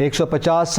150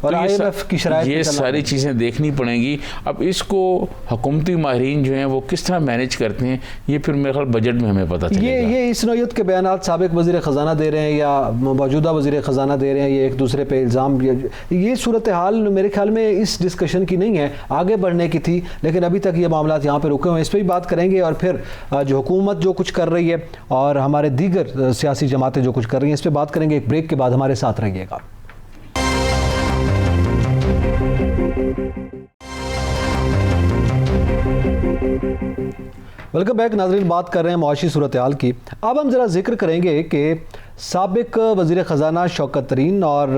تو یہ ساری چیزیں دیکھنی پڑیں گی۔ اب اس کو حکومتی ماہرین جو ہیں وہ کس طرح مینیج کرتے ہیں، یہ پھر میرے خیال بجٹ میں ہمیں پتہ چلے گا۔ یہ اس نوعیت کے بیانات سابق وزیر خزانہ دے رہے ہیں یا موجودہ وزیر خزانہ دے رہے ہیں، یہ ایک دوسرے پہ الزام، یہ صورتحال میرے خیال میں اس ڈسکشن کی نہیں ہے، آگے بڑھنے کی تھی، لیکن ابھی تک یہ معاملات یہاں پہ رکے ہوئے ہیں۔ اس پہ بھی بات کریں گے، اور پھر جو حکومت جو کچھ کر رہی ہے اور ہمارے دیگر سیاسی جماعتیں جو کچھ کر رہی ہیں، اس پہ بات کریں گے ایک بریک کے بعد۔ ہمارے ساتھ رہیے گا۔ ویلکم بیک ناظرین، بات کر رہے ہیں معاشی صورتحال کی۔ اب ہم ذرا ذکر کریں گے کہ سابق وزیر خزانہ شوکت ترین اور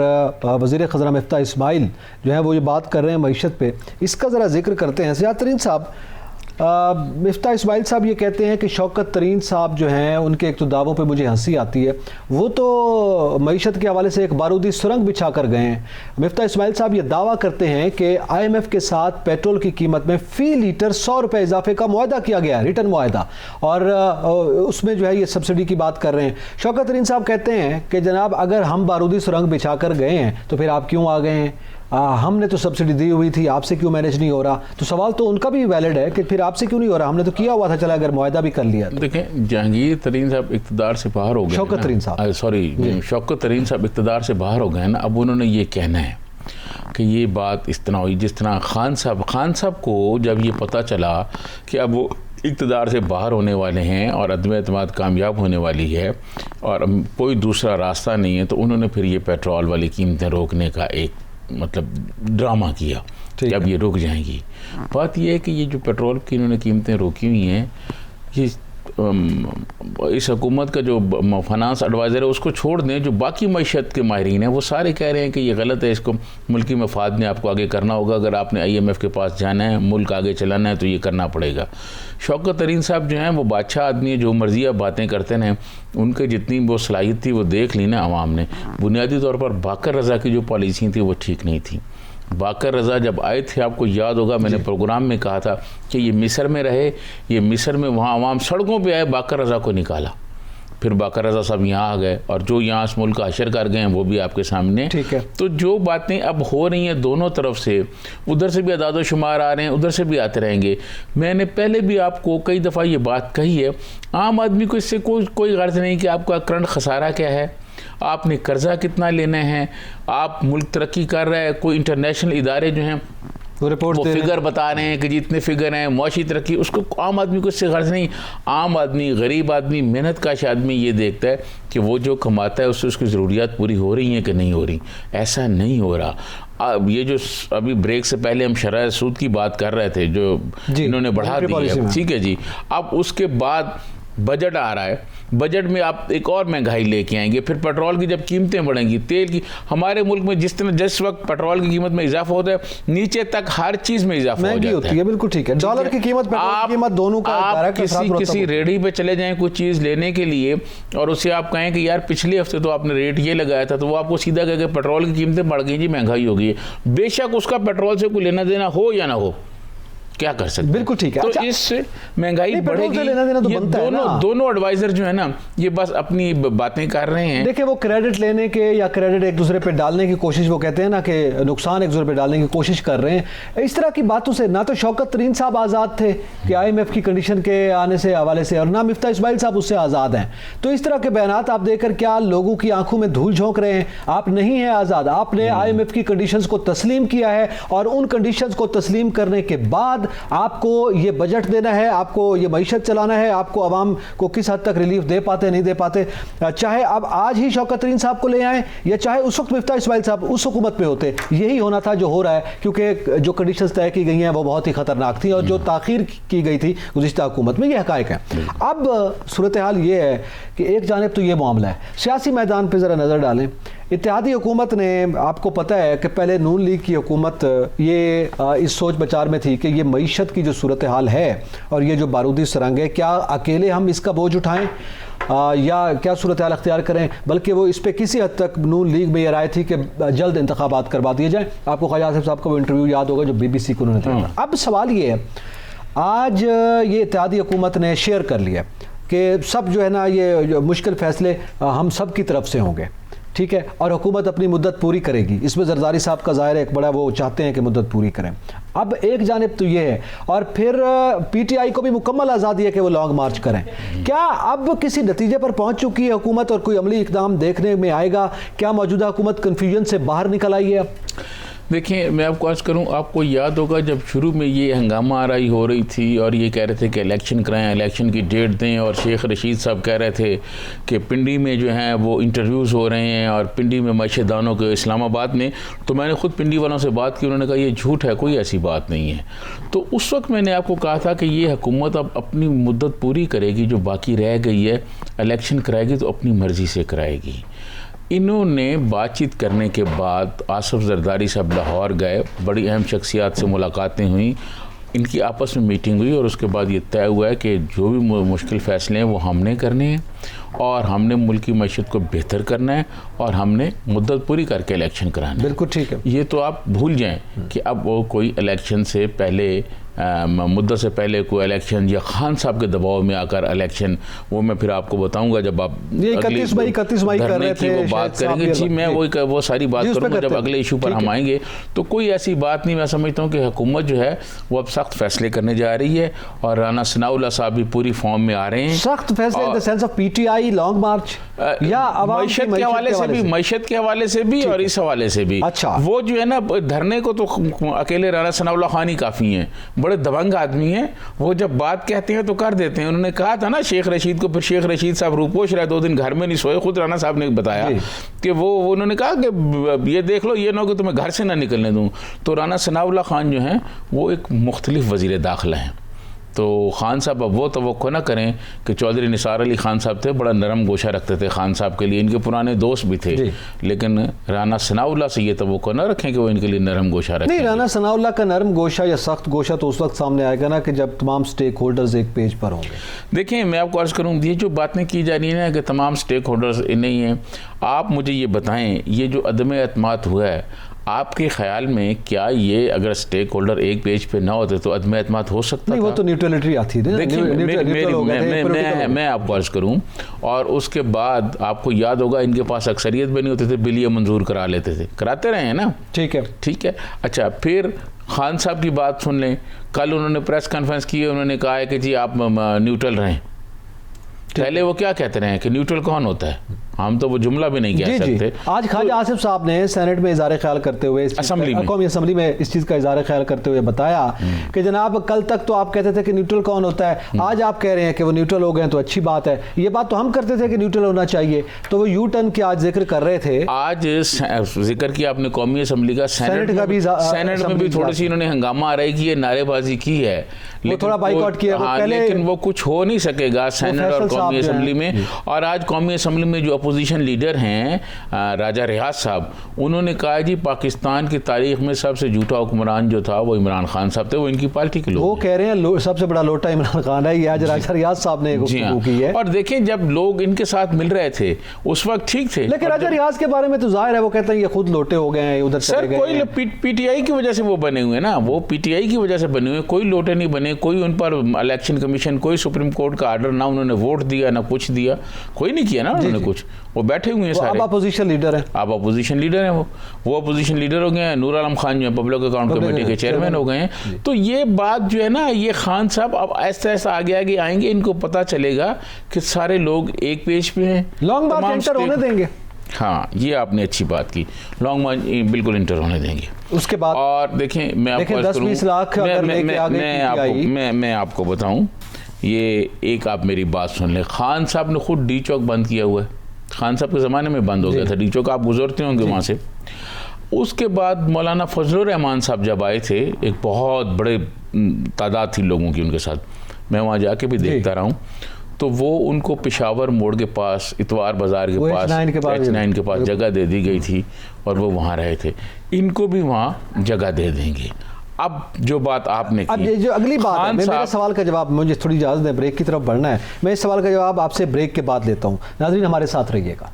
وزیر خزانہ مفتاح اسماعیل جو ہیں وہ یہ بات کر رہے ہیں معیشت پہ، اس کا ذرا ذکر کرتے ہیں۔ سیاست ترین صاحب، مفتاح اسماعیل صاحب یہ کہتے ہیں کہ شوکت ترین صاحب جو ہیں ان کے ایک تو دعووں پہ مجھے ہنسی آتی ہے، وہ تو معیشت کے حوالے سے ایک بارودی سرنگ بچھا کر گئے ہیں۔ مفتاح اسماعیل صاحب یہ دعویٰ کرتے ہیں کہ آئی ایم ایف کے ساتھ پیٹرول کی قیمت میں فی لیٹر 100 روپے اضافے کا معاہدہ کیا گیا ہے، ریٹن معاہدہ، اور اس میں جو ہے یہ سبسڈی کی بات کر رہے ہیں۔ شوکت ترین صاحب کہتے ہیں کہ جناب اگر ہم بارودی سرنگ بچھا کر گئے ہیں تو پھر آپ کیوں آ گئے ہیں؟ ہم نے تو سبسڈی دی ہوئی تھی، آپ سے کیوں مینیج نہیں ہو رہا؟ تو سوال تو ان کا بھی ویلڈ ہے کہ پھر آپ سے کیوں نہیں ہو رہا، ہم نے تو کیا ہوا تھا، چلا اگر معاہدہ بھی کر لیا۔ دیکھیں جہانگیر ترین صاحب اقتدار سے باہر ہو گئے، شوکت ترین صاحب شوکت ترین صاحب اقتدار سے باہر ہو گئے نا، اب انہوں نے یہ کہنا ہے کہ یہ بات اس طرح ہوئی جس طرح خان صاحب کو جب یہ پتہ چلا کہ اب وہ اقتدار سے باہر ہونے والے ہیں اور عدم اعتماد کامیاب ہونے والی ہے اور کوئی دوسرا راستہ نہیں ہے، تو انہوں نے پھر یہ پیٹرول والی قیمتیں روکنے کا ایک ڈرامہ کیا کہ اب یہ رک جائیں گی۔ بات یہ ہے کہ یہ جو پیٹرول کی انہوں نے قیمتیں روکی ہوئی ہیں، یہ اس حکومت کا جو فائنانس ایڈوائزر ہے اس کو چھوڑ دیں، جو باقی معیشت کے ماہرین ہیں وہ سارے کہہ رہے ہیں کہ یہ غلط ہے، اس کو ملکی مفاد میں آپ کو آگے کرنا ہوگا، اگر آپ نے آئی ایم ایف کے پاس جانا ہے، ملک آگے چلانا ہے تو یہ کرنا پڑے گا۔ شوکت ترین صاحب جو ہیں وہ بادشاہ آدمی ہیں، جو مرضیہ باتیں کرتے ہیں، ان کے جتنی وہ صلاحیت تھی وہ دیکھ لی نا عوام نے۔ بنیادی طور پر باقر رضا کی جو پالیسی تھی وہ ٹھیک نہیں تھی۔ باقر رضا جب آئے تھے، آپ کو یاد ہوگا میں نے پروگرام میں کہا تھا کہ یہ مصر میں رہے، یہ مصر میں وہاں عوام سڑکوں پہ آئے، باقر رضا کو نکالا، پھر باقر رضا صاحب یہاں آ گئے، اور جو یہاں اس ملک کا حشر کر گئے ہیں وہ بھی آپ کے سامنے۔ تو جو باتیں اب ہو رہی ہیں دونوں طرف سے، ادھر سے بھی اعداد و شمار آ رہے ہیں، ادھر سے بھی آتے رہیں گے۔ میں نے پہلے بھی آپ کو کئی دفعہ یہ بات کہی ہے، عام آدمی کو اس سے کوئی غرض نہیں کہ آپ کا کرنٹ خسارہ کیا ہے، آپ نے قرضہ کتنا لینا ہے، آپ ملک ترقی کر رہا ہے، کوئی انٹرنیشنل ادارے جو ہیں وہ فگر بتا رہے ہیں کہ جتنے فگر ہیں معاشی ترقی، اس کو عام آدمی کو اس سے غرض نہیں۔ عام آدمی، غریب آدمی، محنت کاش آدمی یہ دیکھتا ہے کہ وہ جو کماتا ہے اس سے اس کی ضروریات پوری ہو رہی ہیں کہ نہیں ہو رہی۔ ایسا نہیں ہو رہا۔ اب یہ جو ابھی بریک سے پہلے ہم شرح سود کی بات کر رہے تھے جو انہوں نے بڑھا دی ہے، ٹھیک ہے جی، اب اس کے بعد بجٹ آ رہا ہے، بجٹ میں آپ ایک اور مہنگائی لے کے آئیں گے، پھر پیٹرول کی جب قیمتیں بڑھیں گی، تیل کی، ہمارے ملک میں جس وقت پیٹرول کی قیمت میں اضافہ ہوتا ہے نیچے تک ہر چیز میں اضافہ ہو جاتا ہے۔ بالکل ٹھیک ہے، ڈالر کی قیمت، پیٹرول کی قیمت، دونوں کا آپ کسی ریڑھی پہ چلے جائیں کوئی چیز لینے کے لیے اور اسے آپ کہیں کہ یار پچھلے ہفتے تو آپ نے ریٹ یہ لگایا تھا، تو وہ آپ کو سیدھا کہہ کہ پیٹرول کی قیمتیں بڑھ گئی جی، مہنگائی ہو گئی ہے، بے شک اس کا پیٹرول سے کوئی لینا دینا ہو یا نہ ہو، کیا کر سکتے ہیں؟ بالکل ٹھیک ہے۔ تو اس سے مہنگائی بڑھے گی۔ یہ دونوں ایڈوائزر جو ہے نا یہ بس اپنی باتیں کر رہے ہیں۔ دیکھیں وہ کریڈٹ لینے کے یا کریڈٹ ایک دوسرے پہ ڈالنے کی کوشش، وہ کہتے ہیں نا کہ نقصان ایک دوسرے پہ ڈالنے کی کوشش کر رہے ہیں۔ اس طرح کی باتوں سے نہ تو شوکت ترین صاحب آزاد تھے کہ آئی ایم ایف کی کنڈیشن کے آنے سے حوالے سے، اور نہ مفتاح اسماعیل صاحب اس سے آزاد ہیں۔ تو اس طرح کے بیانات آپ دیکھ کر کیا لوگوں کی آنکھوں میں دھول جھونک رہے ہیں؟ آپ نہیں ہیں آزاد، آپ نے آئی ایم ایف کی کنڈیشنز کو تسلیم کیا ہے، اور ان کنڈیشنز کو تسلیم کرنے کے بعد آپ کو یہ بجٹ دینا ہے، آپ کو یہ معیشت چلانا ہے، آپ کو عوام کو کس حد تک ریلیف دے پاتے نہیں دے پاتے، چاہے اب آج ہی شوکت ترین صاحب کو لے آئیں یا چاہے اس وقت مفتاح اسماعیل صاحب اس حکومت میں ہوتے، یہی ہونا تھا جو ہو رہا ہے، کیونکہ جو کنڈیشنز طے کی گئی ہیں وہ بہت ہی خطرناک تھیں، اور جو تاخیر کی گئی تھی گزشتہ حکومت میں، یہ حقائق ہیں۔ اب صورتحال یہ ہے کہ ایک جانب تو یہ معاملہ ہے، سیاسی میدان پہ ذرا نظر ڈالیں۔ اتحادی حکومت نے، آپ کو پتہ ہے کہ پہلے نون لیگ کی حکومت یہ اس سوچ بچار میں تھی کہ یہ معیشت کی جو صورتحال ہے اور یہ جو بارودی سرنگ ہے، کیا اکیلے ہم اس کا بوجھ اٹھائیں یا کیا صورتحال اختیار کریں، بلکہ وہ اس پہ کسی حد تک نون لیگ میں یہ رائے تھی کہ جلد انتخابات کروا دیے جائیں۔ آپ کو خواجہ آصف صاحب کا وہ انٹرویو یاد ہوگا جو بی بی سی کو انہوں نے دیا۔ اب سوال یہ ہے، آج یہ اتحادی حکومت نے شیئر کر لیا کہ سب جو ہے نا یہ مشکل فیصلے ہم سب کی طرف سے ہوں گے، ٹھیک ہے, اور حکومت اپنی مدت پوری کرے گی. اس میں زرداری صاحب کا ظاہر ہے ایک بڑا وہ چاہتے ہیں کہ مدت پوری کریں. اب ایک جانب تو یہ ہے, اور پھر پی ٹی آئی کو بھی مکمل آزادی ہے کہ وہ لانگ مارچ کریں. کیا اب کسی نتیجے پر پہنچ چکی ہے حکومت اور کوئی عملی اقدام دیکھنے میں آئے گا؟ کیا موجودہ حکومت کنفیوژن سے باہر نکل آئی ہے اب؟ دیکھیں, میں آپ کو عرض کروں, آپ کو یاد ہوگا جب شروع میں یہ ہنگامہ آرائی ہو رہی تھی اور یہ کہہ رہے تھے کہ الیکشن کرائیں, الیکشن کی ڈیٹ دیں, اور شیخ رشید صاحب کہہ رہے تھے کہ پنڈی میں جو ہیں وہ انٹرویوز ہو رہے ہیں اور پنڈی میں معیشت دانوں کے اسلام آباد میں. تو میں نے خود پنڈی والوں سے بات کی, انہوں نے کہا یہ جھوٹ ہے, کوئی ایسی بات نہیں ہے. تو اس وقت میں نے آپ کو کہا تھا کہ یہ حکومت اب اپنی مدت پوری کرے گی, جو باقی رہ گئی ہے الیکشن کرائے گی تو اپنی مرضی سے کرائے گی. انہوں نے بات چیت کرنے کے بعد آصف زرداری صاحب لاہور گئے, بڑی اہم شخصیات سے ملاقاتیں ہوئیں, ان کی آپس میں میٹنگ ہوئی, اور اس کے بعد یہ طے ہوا ہے کہ جو بھی مشکل فیصلے ہیں وہ ہم نے کرنے ہیں, اور ہم نے ملک کی معیشت کو بہتر کرنا ہے, اور ہم نے مدت پوری کر کے الیکشن کرانا ہے. بالکل ٹھیک ہے. یہ تو آپ بھول جائیں کہ اب وہ کوئی الیکشن سے پہلے مدت سے پہلے کوئی الیکشن یا خان صاحب کے دباؤ میں آ کر الیکشن, وہ میں پھر آپ کو بتاؤں گا جب آپ 31 مئی کر رہے تھے وہ بات کریں گے. جی میں وہ ساری بات کروں گا جب اگلے ایشو پر ہم آئیں گے. تو کوئی ایسی بات نہیں, میں سمجھتا ہوں کہ حکومت جو ہے وہ اب سخت فیصلے کرنے جا رہی ہے, اور رانا ثناء اللہ صاحب بھی پوری فارم میں آ رہے ہیں. سخت فیصلے in the sense of P T I long march یا معیشت کے حوالے سے بھی, معیشت کے حوالے سے بھی اور اس حوالے سے بھی. اچھا, وہ جو ہے نا دھرنے کو تو اکیلے رانا ثناء اللہ خان ہی کافی ہیں, بڑے دبنگ آدمی ہیں, وہ جب بات کہتے ہیں تو کر دیتے ہیں. انہوں نے کہا تھا نا شیخ رشید کو, پھر شیخ رشید صاحب روپوش رہے, 2 دن گھر میں نہیں سوئے. خود رانا صاحب نے بتایا کہ وہ انہوں نے کہا کہ یہ دیکھ لو, یہ نہ ہو کہ تمہیں گھر سے نہ نکلنے دوں. تو رانا ثناء اللہ خان جو ہیں وہ ایک مختلف وزیر داخلہ ہیں. تو خان صاحب اب وہ توقع نہ کریں کہ چودھری نثار علی خان صاحب تھے, بڑا نرم گوشہ رکھتے تھے خان صاحب کے لیے, ان کے پرانے دوست بھی تھے, لیکن رانا ثناء اللہ سے یہ توقع نہ رکھیں کہ وہ ان کے لیے نرم گوشہ رکھیں. نہیں, رانا ثناء اللہ کا نرم گوشہ یا سخت گوشہ تو اس وقت سامنے آئے گا نا کہ جب تمام سٹیک ہولڈرز ایک پیج پر ہوں گے. دیکھیں, میں آپ کو عرض کروں, یہ جو باتیں کی جا رہی ہیں کہ تمام سٹیک ہولڈرز نہیں ہیں, آپ مجھے یہ بتائیں, یہ جو عدم اعتماد ہوا ہے, آپ کے خیال میں کیا یہ اگر سٹیک ہولڈر ایک پیج پہ نہ ہوتے تو عدم اعتماد ہو سکتا تھا؟ نہیں, وہ تو نیوٹرلٹی آتی تھی. دیکھیں, میں آپ کو عرض کروں, اور اس کے بعد آپ کو یاد ہوگا ان کے پاس اکثریت بھی نہیں ہوتے تھے, بل یہ منظور کرا لیتے تھے, کراتے رہے ہیں نا. ٹھیک ہے, ٹھیک ہے. اچھا, پھر خان صاحب کی بات سن لیں. کل انہوں نے پریس کانفرنس کی, انہوں نے کہا ہے کہ جی آپ نیوٹرل رہیں. پہلے وہ کیا کہتے رہے ہیں کہ نیوٹرل کون ہوتا ہے, ہم تو وہ جملہ بھی نہیں کہہ سکتے. آج خواجہ آصف صاحب نے سینٹ میں اظہار خیال کرتے ہوئے, قومی اسمبلی میں اس چیز کا اظہار خیال کرتے ہوئے بتایا کہ جناب کل تک تو آپ کہتے تھے کہ نیوٹرل کون ہوتا ہے, آج آپ کہہ رہے ہیں کہ وہ نیوٹرل ہو گئے تو اچھی بات ہے. یہ بات تو ہم کرتے تھے کہ نیوٹرل ہونا چاہیے, تو وہ یو ٹرن کی آج ذکر کر رہے تھے. آج ذکر کیا آپ نے قومی اسمبلی کا, سینٹ میں بھی تھوڑی سی انہوں نے ہنگامہ آرائی کی ہے, نعرے بازی کی ہے, تھوڑا بائیکاٹ کیا, لیکن وہ کچھ ہو نہیں سکے گا سینٹ اور قومی اسمبلی میں. اور آج قومی اسمبلی میں جو اپوزیشن لیڈر ہیں راجہ ریاض صاحب, انہوں نے کہا جی پاکستان کی تاریخ میں سب سے جھوٹا حکمران جو تھا وہ عمران خان صاحب تھے, وہ ان کی پارٹی کے لوگ. وہ کہہ رہے ہیں سب سے بڑا لوٹا عمران خان ہے, یہ آج راجہ ریاض صاحب نے گفتگو کی ہے. اور دیکھیں, جب لوگ ان کے ساتھ مل رہے تھے اس وقت ٹھیک تھے, لیکن راجہ ریاض کے بارے میں تو ظاہر ہے وہ کہتے ہیں یہ خود لوٹے ہو گئے ہیں, ادھر سر کوئی پی ٹی آئی کی وجہ سے وہ بنے ہوئے نا, وہ پی ٹی آئی کی وجہ سے بنے ہوئے, کوئی لوٹے نہیں بنے, کوئی ان پر الیکشن کمیشن, کوئی سپریم کورٹ کا آرڈر, نہ انہوں نے ووٹ دیا نہ کچھ دیا, کوئی نہیں کیا نا انہوں نے کچھ, وہ بیٹھے ہوئے ہیں سارے. اب اپوزیشن لیڈر ہیں, آپ اپوزیشن لیڈر ہیں, وہ اپوزیشن لیڈر ہو گئے ہیں. نور عالم خان جو ہے پبلک اکاؤنٹ کمیٹی کے چیئرمین ہو گئے ہیں. تو یہ بات جو ہے نا, یہ خان صاحب اب ایسا ایسا آگے آگے آئیں گے, ان کو پتہ چلے گا کہ سارے لوگ ایک پیج پہ ہیں, لانگ مارچ انٹر ہونے دیں گے. ہاں, یہ آپ نے اچھی بات کی, لانگ مارچ بالکل انٹر ہونے دیں گے. اس کے بعد اور دیکھیں, میں آپ کو بتاؤں, یہ ایک آپ میری بات سن لیں. خان صاحب نے خود ڈی چوک بند کیا ہوا ہے, خان صاحب کے زمانے میں بند ہو گیا تھا ڈی چوک, آپ گزرتے ہوں گے وہاں سے. اس کے بعد مولانا فضل الرحمان صاحب جب آئے تھے, ایک بہت بڑے تعداد تھی لوگوں کی ان کے ساتھ, میں وہاں جا کے بھی دیکھتا رہا ہوں, تو وہ ان کو پشاور موڑ کے پاس, اتوار بازار کے پاس, H9 کے پاس جگہ دے دی گئی تھی, اور وہ وہاں رہے تھے. ان کو بھی وہاں جگہ دے دیں گے. اب جو بات آپ نے کی, اب یہ جو اگلی بات ہے, میرے سوال کا جواب, مجھے تھوڑی اجازت دیں, بریک کی طرف بڑھنا ہے, میں اس سوال کا جواب آپ سے بریک کے بعد لیتا ہوں. ناظرین ہمارے ساتھ رہیے گا.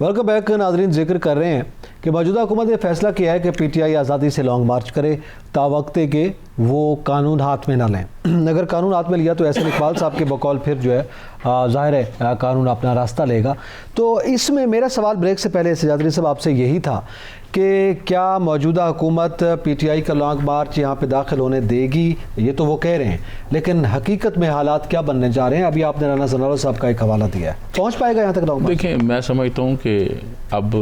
Welcome back. ناظرین ذکر کر رہے ہیں کہ موجودہ حکومت نے فیصلہ کیا ہے کہ پی ٹی آئی آزادی سے لانگ مارچ کرے تاوقتے کہ وہ قانون ہاتھ میں نہ لیں. اگر قانون ہاتھ میں لیا تو احسن اقبال صاحب کے بقول پھر جو ہے ظاہر ہے قانون اپنا راستہ لے گا. تو اس میں میرا سوال بریک سے پہلے سجاد علی صاحب آپ سے یہی تھا کہ کیا موجودہ حکومت پی ٹی آئی کا لانگ مارچ یہاں پہ داخل ہونے دے گی؟ یہ تو وہ کہہ رہے ہیں، لیکن حقیقت میں حالات کیا بننے جا رہے ہیں؟ ابھی آپ نے رانا ثناءاللہ صاحب کا ایک حوالہ دیا ہے، پہنچ پائے گا یہاں تک لانگ مارچ؟ دیکھیں، میں سمجھتا ہوں کہ اب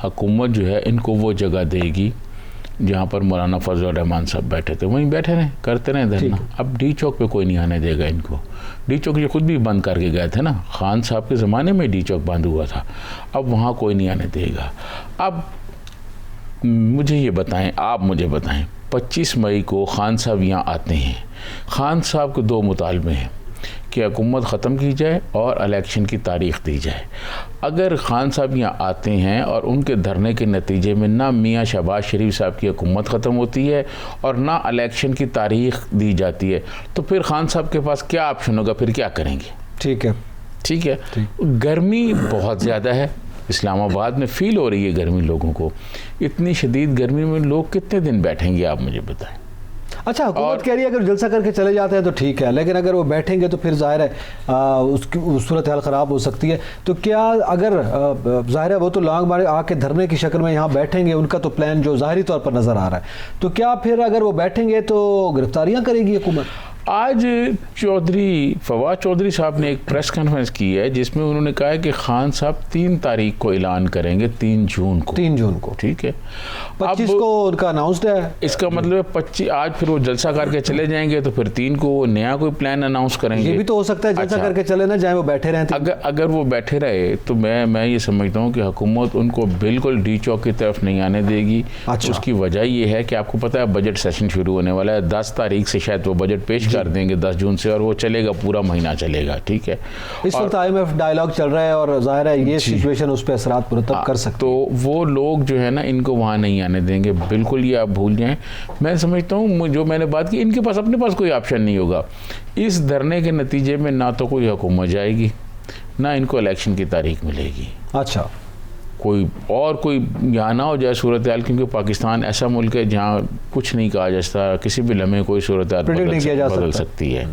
حکومت جو ہے ان کو وہ جگہ دے گی جہاں پر مولانا فضل الرحمان صاحب بیٹھے تھے، وہیں بیٹھے رہیں، کرتے رہیں دھرنا. اب ڈی چوک پہ کوئی نہیں آنے دے گا ان کو. ڈی چوک یہ خود بھی بند کر کے گئے تھے نا، خان صاحب کے زمانے میں ڈی چوک بند ہوا تھا. اب وہاں کوئی نہیں آنے دے گا. اب مجھے یہ بتائیں، آپ مجھے بتائیں، 25 مئی کو خان صاحب یہاں آتے ہیں. خان صاحب کو 2 مطالبے ہیں کہ حکومت ختم کی جائے اور الیکشن کی تاریخ دی جائے. اگر خان صاحب یہاں آتے ہیں اور ان کے دھرنے کے نتیجے میں نہ میاں شہباز شریف صاحب کی حکومت ختم ہوتی ہے اور نہ الیکشن کی تاریخ دی جاتی ہے، تو پھر خان صاحب کے پاس کیا آپشن ہوگا؟ پھر کیا کریں گے؟ ٹھیک ہے. گرمی بہت زیادہ ہے اسلام آباد میں، فیل ہو رہی ہے گرمی لوگوں کو. اتنی شدید گرمی میں لوگ کتنے دن بیٹھیں گے آپ مجھے بتائیں. اچھا، حکومت کہہ رہی ہے اگر جلسہ کر کے چلے جاتے ہیں تو ٹھیک ہے، لیکن اگر وہ بیٹھیں گے تو پھر ظاہر ہے اس کی صورتحال خراب ہو سکتی ہے. تو کیا اگر ظاہر ہے وہ تو لانگ مارچ آ کے دھرنے کی شکل میں یہاں بیٹھیں گے، ان کا تو پلان جو ظاہری طور پر نظر آ رہا ہے، تو کیا پھر اگر وہ بیٹھیں گے تو گرفتاریاں کرے گی حکومت؟ آج فواد چودھری صاحب نے ایک پریس کانفرنس کی ہے جس میں انہوں نے کہا ہے کہ خان صاحب 3 تاریخ کو اعلان کریں گے، 3 جون کو. ٹھیک ہے، 25 کو ان کا اناؤنسڈ ہے. اس کا مطلب ہے 25 آج پھر وہ جلسہ کر کے چلے جائیں گے تو پھر 3 کو وہ نیا کوئی پلان اناؤنس کریں گے. یہ بھی تو ہو سکتا ہے جلسہ کر کے چلے نہ جائیں، وہ بیٹھے رہیں. اگر وہ بیٹھے رہے تو میں یہ سمجھتا ہوں کہ حکومت ان کو بالکل ڈی چوک کی طرف نہیں آنے دے گی. اس کی وجہ یہ ہے کہ آپ کو پتہ ہے بجٹ سیشن شروع ہونے والا ہے. 10 تاریخ سے شاید وہ بجٹ پیش کر دیں گے، 10 جون سے، اور وہ چلے گا، پورا مہینہ چلے گا. ٹھیک ہے، اس وقت IMF ڈائیلاگ چل رہا ہے اور ظاہر ہے یہ سچویشن اس پہ اثرات مرتب کر سکتے. تو وہ لوگ جو ہے نا ان کو وہاں نہیں آنے دیں گے بالکل، یہ آپ بھول جائیں. میں سمجھتا ہوں جو میں نے بات کی، ان کے پاس اپنے پاس کوئی آپشن نہیں ہوگا. اس دھرنے کے نتیجے میں نہ تو کوئی حکومت جائے گی، نہ ان کو الیکشن کی تاریخ ملے گی. اچھا، کوئی یہاں نہ ہو جائے صورتحال، کیونکہ پاکستان ایسا ملک ہے جہاں کچھ نہیں کہا جا سکتا، کسی بھی لمحے کوئی صورتحال بدل سکتی ہے.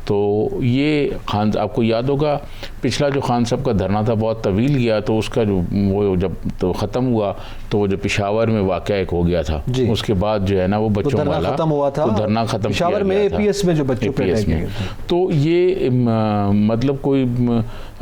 تو یہ خان، آپ کو یاد ہوگا پچھلا جو خان صاحب کا دھرنا تھا بہت طویل گیا، تو اس کا جو وہ جب تو ختم ہوا تو وہ جو پشاور میں واقعہ ایک ہو گیا تھا، اس کے بعد جو ہے نا وہ بچوں والا دھرنا ختم پشاور میں APS میں جو بچوں پہ گئے. تو یہ مطلب کوئی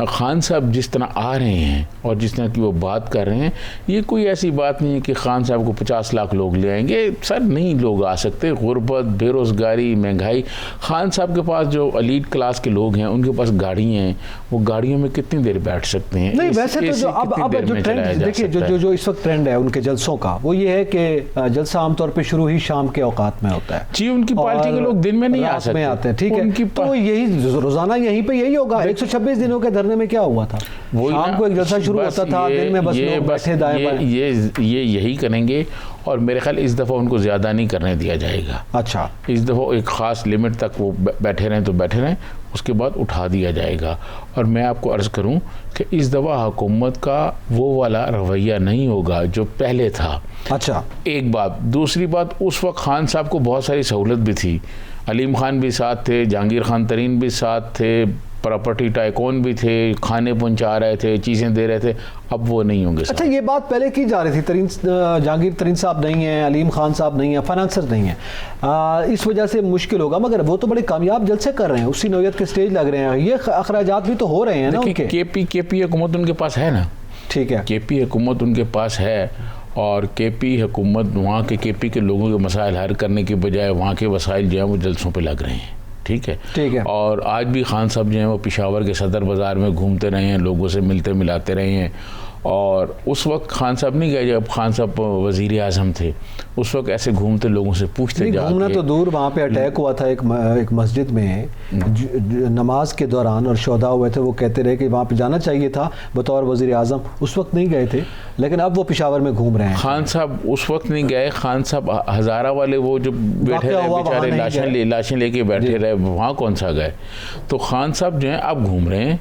خان صاحب جس طرح آ رہے ہیں اور جس طرح کی وہ بات کر رہے ہیں، یہ کوئی ایسی بات نہیں ہے کہ خان صاحب کو 50 لاکھ لوگ لے آئیں گے. سر نہیں لوگ آ سکتے. غربت، بے روزگاری، مہنگائی. خان صاحب کے پاس جو ایلیٹ کلاس کے لوگ ہیں ان کے پاس گاڑی ہیں، وہ گاڑیوں میں کتنی دیر بیٹھ سکتے ہیں؟ نہیں ویسے تو جو اب جو ٹرینڈ دیکھیے، جو اس وقت ٹرینڈ ہے ان کے جلسوں کا، وہ یہ ہے کہ جلسہ عام طور پہ شروع ہی شام کے اوقات میں ہوتا ہے. جی، ان کی پارٹی کے لوگ دن میں نہیں آ سکتے، آتے ہیں. ٹھیک ہے، تو یہی روزانہ یہیں پہ یہی ہوگا. 126 دنوں کے دھرنے میں کیا ہوا تھا؟ شام کو ایک جلسہ شروع ہوتا تھا، دن میں بس لوگ بیٹھے دائیں بائیں. یہ یہی کریں گے، اور میرے خیال اس دفعہ ان کو زیادہ نہیں کرنے دیا جائے گا. اچھا، اس دفعہ ایک خاص لمٹ تک وہ بیٹھے رہیں تو بیٹھے رہیں، اس کے بعد اٹھا دیا جائے گا. اور میں آپ کو عرض کروں کہ اس دفعہ حکومت کا وہ والا رویہ نہیں ہوگا جو پہلے تھا. اچھا، ایک بات. دوسری بات، اس وقت خان صاحب کو بہت ساری سہولت بھی تھی. علیم خان بھی ساتھ تھے، جہانگیر خان ترین بھی ساتھ تھے، پراپرٹی ٹائکون بھی تھے، کھانے پہنچا رہے تھے، چیزیں دے رہے تھے. اب وہ نہیں ہوں گے. اچھا، یہ بات پہلے کی جا رہی تھی، جہانگیر ترین صاحب نہیں ہیں، علیم خان صاحب نہیں ہیں، فائنانسر نہیں ہیں، اس وجہ سے مشکل ہوگا. مگر وہ تو بڑے کامیاب جلسے کر رہے ہیں، اسی نوعیت کے سٹیج لگ رہے ہیں، یہ اخراجات بھی تو ہو رہے ہیں نا. کے پی حکومت ان کے پاس ہے نا. ٹھیک ہے، کے پی حکومت ان کے پاس ہے، اور کے پی حکومت وہاں کے پی کے لوگوں کے مسائل حل کرنے کے بجائے وہاں کے وسائل جو ہیں وہ جلسوں پہ لگ رہے ہیں. ٹھیک ہے. اور آج بھی خان صاحب جو ہیں وہ پشاور کے صدر بازار میں گھومتے رہے ہیں، لوگوں سے ملتے ملاتے رہے ہیں. اور اس وقت خان صاحب نہیں گئے جب خان صاحب وزیر اعظم تھے، اس وقت ایسے گھومتے لوگوں سے پوچھتے جا کے. گھومنا تو دور، وہاں پہ اٹیک ہوا تھا ایک مسجد میں نماز کے دوران، اور شہداء ہوئے تھے. وہ کہتے رہے کہ وہاں پہ جانا چاہیے تھا بطور وزیر اعظم. اس وقت نہیں گئے تھے، لیکن اب وہ پشاور میں گھوم رہے ہیں. خان صاحب اس وقت نہیں گئے. خان صاحب ہزارہ والے وہ جو بیٹھے رہے بیچارے لاشیں لے کے بیٹھے رہے، وہاں کون سا گئے. تو خان صاحب جو ہیں اب گھوم رہے ہیں،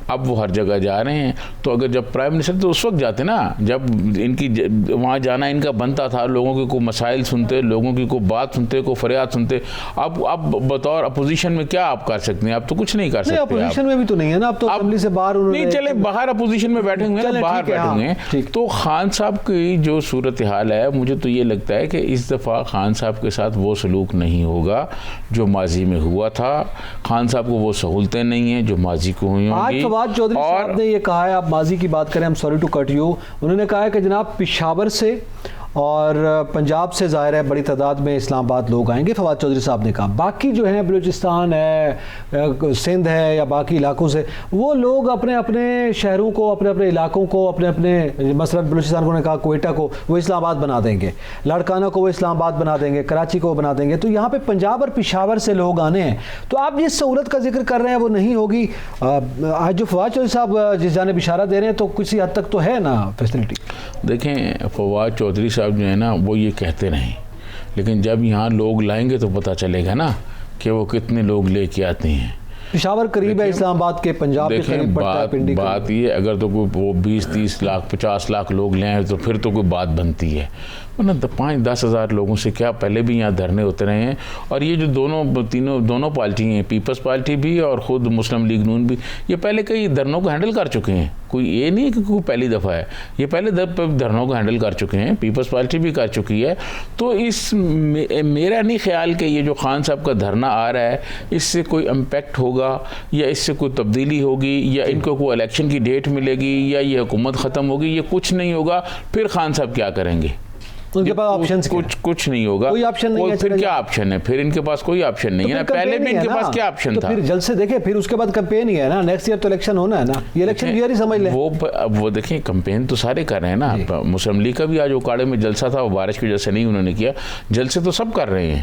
اب وہ ہر جگہ جا رہے ہیں. تو اگر جب پرائم منسٹر تو اس وقت جاتے نا جب ان کی وہاں جانا ان کا بنتا تھا, لوگوں کے کوئی مسائل سنتے, لوگوں کی کوئی بات سنتے, کوئی فریاد سنتے. اب بطور اپوزیشن میں کیا آپ کر سکتے ہیں؟ آپ تو کچھ نہیں کر سکتے. اپوزیشن میں بھی تو نہیں ہے نا, اب تو اسمبلی سے باہر نہیں چلے, باہر اپوزیشن میں بیٹھے ہوئے ہیں, باہر بیٹھے ہوئے ہیں. تو خان صاحب کی جو صورتحال ہے, مجھے تو یہ لگتا ہے کہ اس دفعہ خان صاحب کے ساتھ وہ سلوک نہیں ہوگا جو ماضی میں ہوا تھا. خان صاحب کو وہ سہولتیں نہیں ہیں جو ماضی کو ہوئی ہوں گی. آج فواد چودھری صاحب نے یہ کہا ہے, آپ ماضی کی بات کریں, ہم سوری ٹو کٹ یو, انہوں نے کہا ہے کہ جناب پشاور سے اور پنجاب سے ظاہر ہے بڑی تعداد میں اسلام آباد لوگ آئیں گے. فواد چودھری صاحب نے کہا باقی جو ہیں بلوچستان ہے, سندھ ہے یا باقی علاقوں سے, وہ لوگ اپنے اپنے شہروں کو, اپنے اپنے علاقوں کو, اپنے اپنے مثلا بلوچستان کو نے کہا کوئٹہ کو وہ اسلام آباد بنا دیں گے, لاڑکانہ کو وہ اسلام آباد بنا دیں گے, کراچی کو وہ بنا دیں گے. تو یہاں پہ پنجاب اور پشاور سے لوگ آنے ہیں. تو آپ جس سہولت کا ذکر کر رہے ہیں وہ نہیں ہوگی. آج جو فواد چودھری صاحب جس جانب اشارہ دے رہے ہیں تو کسی حد تک تو ہے نا فیسلٹی. دیکھیں فواد چودھری صاحب جو ہے نا وہ یہ کہتے رہیں, لیکن جب یہاں لوگ لائیں گے تو پتہ چلے گا نا کہ وہ کتنے لوگ لے کے آتے ہیں. پشاور قریب ہے اسلام آباد کے, پنجاب کے قریب پڑتا ہے پنڈی. بات یہ اگر تو کوئی وہ 20-30 لاکھ 50 لاکھ لوگ لے آئیں تو پھر تو کوئی بات بنتی ہے, ورنہ 5-10 ہزار لوگوں سے کیا. پہلے بھی یہاں دھرنے ہوتے رہے ہیں, اور یہ جو دونوں پارٹی ہیں, پیپلز پارٹی بھی اور خود مسلم لیگ نون بھی, یہ پہلے کئی دھرنوں کو ہینڈل کر چکے ہیں. کوئی یہ نہیں کہ کوئی پہلی دفعہ ہے, یہ پہلے دھرنوں کو ہینڈل کر چکے ہیں, پیپلز پارٹی بھی کر چکی ہے. تو میرا نہیں خیال کہ یہ جو خان صاحب کا دھرنا آ رہا ہے اس سے کوئی امپیکٹ ہوگا یا اس سے کوئی تبدیلی ہوگی یا ان کو کوئی الیکشن کی ڈیٹ ملے گی یا یہ حکومت ختم ہوگی. یہ کچھ نہیں ہوگا. پھر خان صاحب کیا کریں گے؟ ان کے پاس آپشنز کچھ نہیں ہوگا. کوئی آپشن نہیں ہے. پھر کیا آپشن ہے؟ پھر ان کے پاس کوئی آپشن نہیں ہے. پہلے بھی ان کے پاس کیا آپشن تھا؟ پھر جلد سے دیکھیں, پھر اس کے بعد کمپین ہی ہے نا, نیکسٹ ایئر تو الیکشن ہونا ہے نا, یہ الیکشن ایئر ہی سمجھ لیں. وہ دیکھیں کمپین تو سارے کر رہے ہیں نا. مسلم لیگ کا بھی آج اکاڑے میں جلسہ تھا, وہ بارش کی وجہ سے نہیں انہوں نے کیا. جلسے تو سب کر رہے ہیں,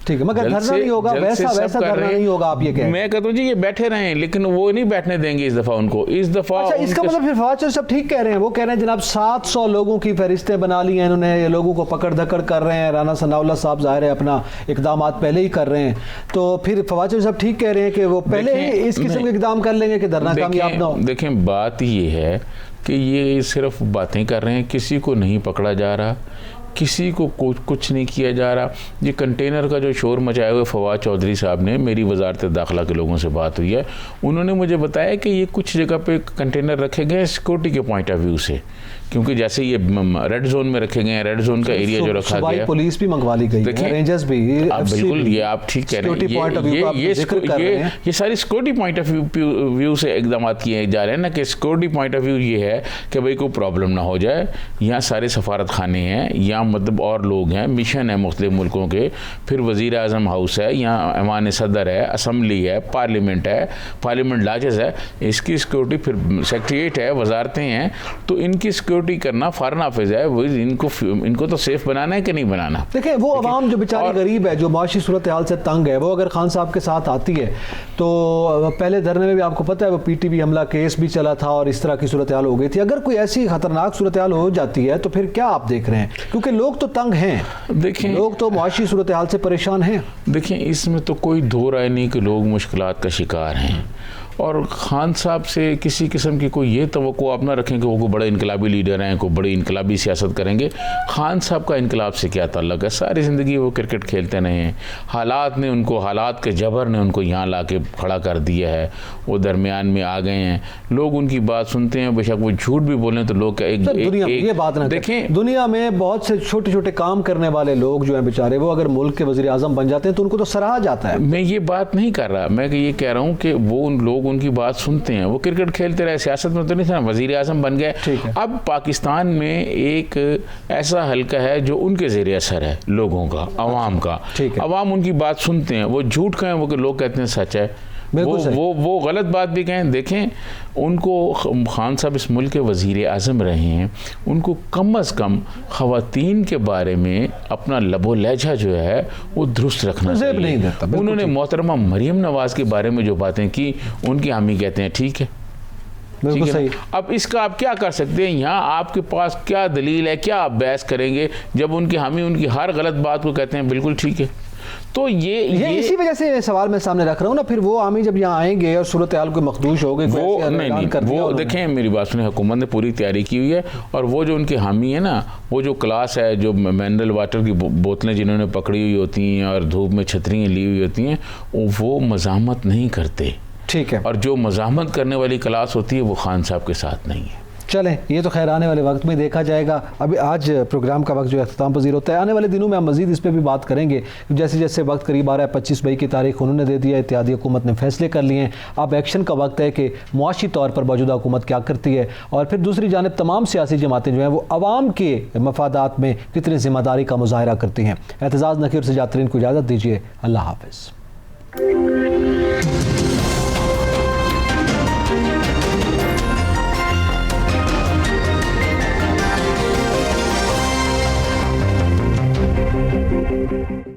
ٹھیک ہے, مگر دھرنا نہیں ہوگا, ویسا دھرنا نہیں ہوگا. آپ یہ کہیں میں کہتا ہوں جی یہ بیٹھے رہیں, لیکن وہ نہیں بیٹھنے دیں گے اس دفعہ ان کو. اس دفعہ اس کا مطلب پھر فواد چودھری صاحب ٹھیک کہہ رہے ہیں, وہ کہہ رہے ہیں جناب 700 لوگوں کی فہرستیں بنا لی ہیں انہوں نے, یہ لوگوں کو پکڑ دھکڑ کر رہے ہیں. رانا ثناء اللہ صاحب ظاہر ہے اپنا اقدامات پہلے ہی کر رہے ہیں. تو پھر فواد چودھری صاحب ٹھیک کہہ رہے ہیں کہ وہ پہلے ہی اس قسم کے اقدام کر لیں گے کہ دھرنا کامیاب نہ ہو. دیکھیں بات یہ ہے کہ یہ صرف باتیں کر رہے ہیں, کسی کو نہیں پکڑا جا رہا, کسی کو کچھ نہیں کیا جا رہا. یہ کنٹینر کا جو شور مچائے ہوئے فواد چودھری صاحب نے, میری وزارت داخلہ کے لوگوں سے بات ہوئی ہے, انہوں نے مجھے بتایا کہ یہ کچھ جگہ پہ کنٹینر رکھے گئے سیکورٹی کے پوائنٹ آف ویو سے, کیونکہ جیسے یہ ریڈ زون میں رکھے گئے ہیں, ریڈ زون کا ایریا جو رکھا گیا, پولیس بھی منگوا لی گئی ہے, رینجرز بھی. بالکل یہ آپ ٹھیک کہہ رہے ہیں, یہ ساری سیکورٹی پوائنٹ آف ویو سے اقدامات کیے جا رہے ہیں نا, کہ سیکورٹی پوائنٹ آف ویو یہ ہے کہ بھئی کوئی پرابلم نہ ہو جائے. یہاں سارے سفارت خانے ہیں, یہاں مطلب اور لوگ ہیں, مشن ہے مختلف ملکوں کے, پھر وزیر اعظم ہاؤس ہے, یہاں ایوان صدر ہے, اسمبلی ہے, پارلیمنٹ ہے, پارلیمنٹ لاجز ہے, اس کی سیکورٹی, پھر سیکریٹریٹ ہے, وزارتیں ہیں. تو ان کی سیکورٹی کرنا فارن آفس ہے, وہ ان کو تو سیف بنانا ہے کہ نہیں بنانا. دیکھیں وہ عوام جو بیچاری غریب ہے, جو معاشی صورتحال سے تنگ ہے, وہ اگر خان صاحب کے ساتھ آتی ہے تو پہلے دھرنے میں بھی آپ کو پتہ ہے وہ پی ٹی وی حملہ کیس بھی چلا تھا اور اس طرح کی صورتحال ہو گئی تھی. اگر کوئی ایسی خطرناک صورتحال ہو جاتی ہے تو پھر کیا آپ دیکھ رہے ہیں, کیونکہ لوگ تو تنگ ہیں, دیکھیں لوگ تو معاشی صورتحال سے پریشان ہیں. دیکھیں اس میں تو کوئی دو رائے نہیں کہ لوگ مشکلات کا شکار ہیں, اور خان صاحب سے کسی قسم کی کوئی یہ توقع آپ نہ رکھیں کہ وہ کوئی بڑے انقلابی لیڈر ہیں, کوئی بڑی انقلابی سیاست کریں گے. خان صاحب کا انقلاب سے کیا تعلق ہے؟ ساری زندگی وہ کرکٹ کھیلتے رہے ہیں, حالات کے جبر نے ان کو یہاں لا کے کھڑا کر دیا ہے, وہ درمیان میں آ گئے ہیں. لوگ ان کی بات سنتے ہیں, بے شک وہ جھوٹ بھی بولیں تو لوگ یہ بات نہ دیکھیں, دنیا میں بہت سے چھوٹے چھوٹے کام کرنے والے لوگ جو ہیں بیچارے, وہ اگر ملک کے وزیر اعظم بن جاتے ہیں تو ان کو تو سراہا جاتا ہے. میں یہ بات نہیں کر رہا, میں یہ کہہ رہا ہوں کہ وہ لوگ ان کی بات سنتے ہیں, وہ کرکٹ کھیلتے رہے, سیاست میں تو نہیں تھا, وزیر اعظم بن گئے. اب پاکستان میں ایک ایسا حلقہ ہے جو ان کے زیر اثر ہے, لوگوں کا, عوام کا. عوام ان کی بات سنتے ہیں, وہ جھوٹ کہیں وہ کہ لوگ کہتے ہیں سچ ہے, وہ غلط بات بھی کہیں. دیکھیں ان کو خان صاحب اس ملک کے وزیر اعظم رہے ہیں, ان کو کم از کم خواتین کے بارے میں اپنا لب و لہجہ جو ہے وہ درست رکھنا چاہیے. انہوں نے محترمہ مریم نواز کے بارے میں جو باتیں کی, ان کی حامی کہتے ہیں ٹھیک ہے. اب اس کا آپ کیا کر سکتے ہیں؟ یہاں آپ کے پاس کیا دلیل ہے, کیا آپ بحث کریں گے جب ان کی حامی ان کی ہر غلط بات کو کہتے ہیں بالکل ٹھیک ہے. تو یہ اسی وجہ سے سوال میں سامنے رکھ رہا ہوں نا، پھر وہ عامی جب یہاں آئیں گے اور صورتحال کوئی مخدوش ہوگی، وہ دیکھیں میری بات سنیں، حکومت نے پوری تیاری کی ہوئی ہے، اور وہ جو ان کے حامی ہیں نا، وہ جو کلاس ہے جو منرل واٹر کی بوتلیں جنہوں نے پکڑی ہوئی ہوتی ہیں اور دھوپ میں چھتریاں لی ہوئی ہوتی ہیں، وہ مزاحمت نہیں کرتے، ٹھیک ہے، اور جو مزاحمت کرنے والی کلاس ہوتی ہے وہ خان صاحب کے ساتھ نہیں ہے۔ چلیں یہ تو خیر آنے والے وقت میں دیکھا جائے گا، ابھی آج پروگرام کا وقت جو اختتام پذیر ہوتا ہے، آنے والے دنوں میں ہم مزید اس پہ بھی بات کریں گے، جیسے جیسے وقت قریب آ رہا ہے، 25 مئی کی تاریخ انہوں نے دے دیا ہے، اتحادی حکومت نے فیصلے کر لیے ہیں، اب ایکشن کا وقت ہے کہ معاشی طور پر موجودہ حکومت کیا کرتی ہے، اور پھر دوسری جانب تمام سیاسی جماعتیں جو ہیں وہ عوام کے مفادات میں کتنی ذمہ داری کا مظاہرہ کرتی ہیں۔ اعتزاز نقی اور سجاد ترین کو اجازت دیجیے، اللہ حافظ۔